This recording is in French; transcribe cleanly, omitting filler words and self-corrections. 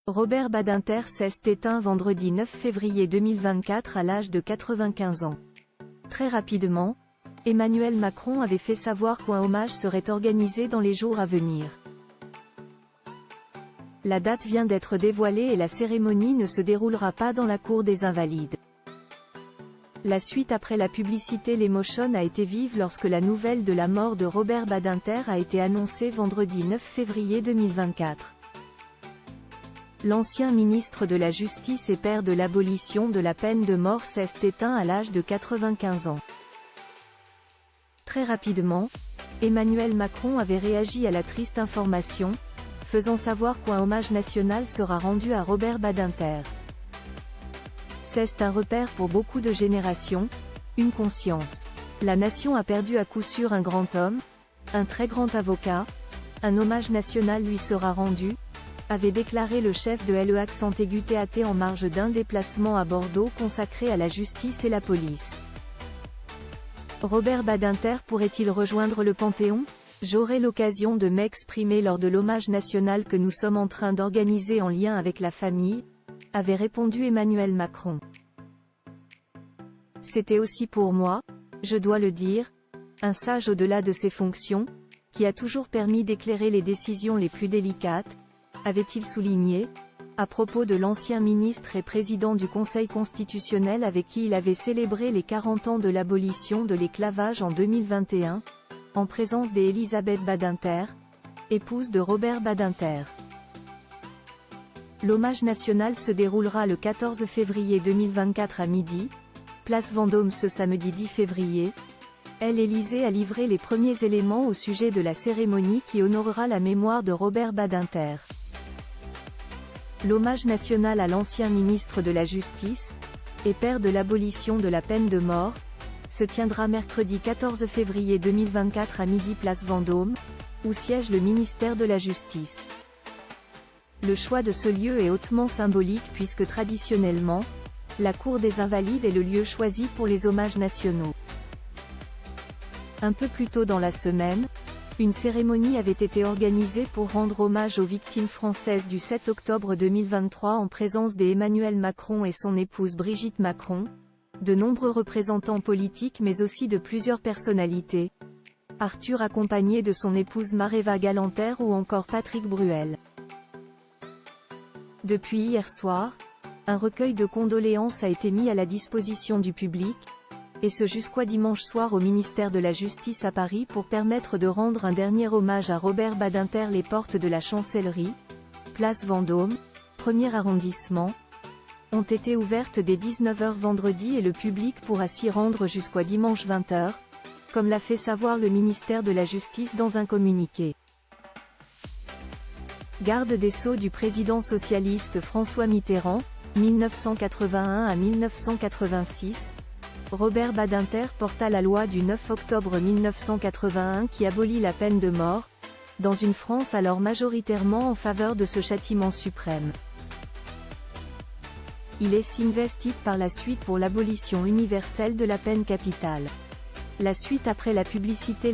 Robert Badinter s'est éteint vendredi 9 février 2024 à l'âge de 95 ans. Très rapidement, Emmanuel Macron avait fait savoir qu'un hommage serait organisé dans les jours à venir. La date vient d'être dévoilée et la cérémonie ne se déroulera pas dans la cour des Invalides. La suite après la publicité, l'émotion a été vive lorsque la nouvelle de la mort de Robert Badinter a été annoncée vendredi 9 février 2024. L'ancien ministre de la Justice et père de l'abolition de la peine de mort s'est éteint à l'âge de 95 ans. Très rapidement, Emmanuel Macron avait réagi à la triste information, faisant savoir qu'un hommage national sera rendu à Robert Badinter. C'est un repère pour beaucoup de générations, une conscience. La nation a perdu à coup sûr un grand homme, un très grand avocat, un hommage national lui sera rendu, avait déclaré le chef de l'Accent aigu TAT en marge d'un déplacement à Bordeaux consacré à la justice et la police. Robert Badinter pourrait-il rejoindre le Panthéon? J'aurai l'occasion de m'exprimer lors de l'hommage national que nous sommes en train d'organiser en lien avec la famille, avait répondu Emmanuel Macron. C'était aussi pour moi, je dois le dire, un sage au-delà de ses fonctions, qui a toujours permis d'éclairer les décisions les plus délicates, avait-il souligné, à propos de l'ancien ministre et président du Conseil constitutionnel avec qui il avait célébré les 40 ans de l'abolition de l'esclavage en 2021, en présence d'Elisabeth Badinter, épouse de Robert Badinter. L'hommage national se déroulera le 14 février 2024 à midi, place Vendôme ce samedi 10 février. L'Élysée a livré les premiers éléments au sujet de la cérémonie qui honorera la mémoire de Robert Badinter. L'hommage national à l'ancien ministre de la Justice, et père de l'abolition de la peine de mort, se tiendra mercredi 14 février 2024 à midi place Vendôme, où siège le ministère de la Justice. Le choix de ce lieu est hautement symbolique puisque traditionnellement, la cour des Invalides est le lieu choisi pour les hommages nationaux. Un peu plus tôt dans la semaine, une cérémonie avait été organisée pour rendre hommage aux victimes françaises du 7 octobre 2023 en présence d'Emmanuel Macron et son épouse Brigitte Macron, de nombreux représentants politiques mais aussi de plusieurs personnalités, Arthur accompagné de son épouse Maréva Galanter ou encore Patrick Bruel. Depuis hier soir, un recueil de condoléances a été mis à la disposition du public, et ce jusqu'au dimanche soir au ministère de la Justice à Paris pour permettre de rendre un dernier hommage à Robert Badinter. Les portes de la Chancellerie, place Vendôme, 1er arrondissement, ont été ouvertes dès 19 h vendredi et le public pourra s'y rendre jusqu'au dimanche 20 h, comme l'a fait savoir le ministère de la Justice dans un communiqué. Garde des Sceaux du président socialiste François Mitterrand, 1981 à 1986, Robert Badinter porta la loi du 9 octobre 1981 qui abolit la peine de mort, dans une France alors majoritairement en faveur de ce châtiment suprême. Il est s'investi par la suite pour l'abolition universelle de la peine capitale. La suite après la publicité.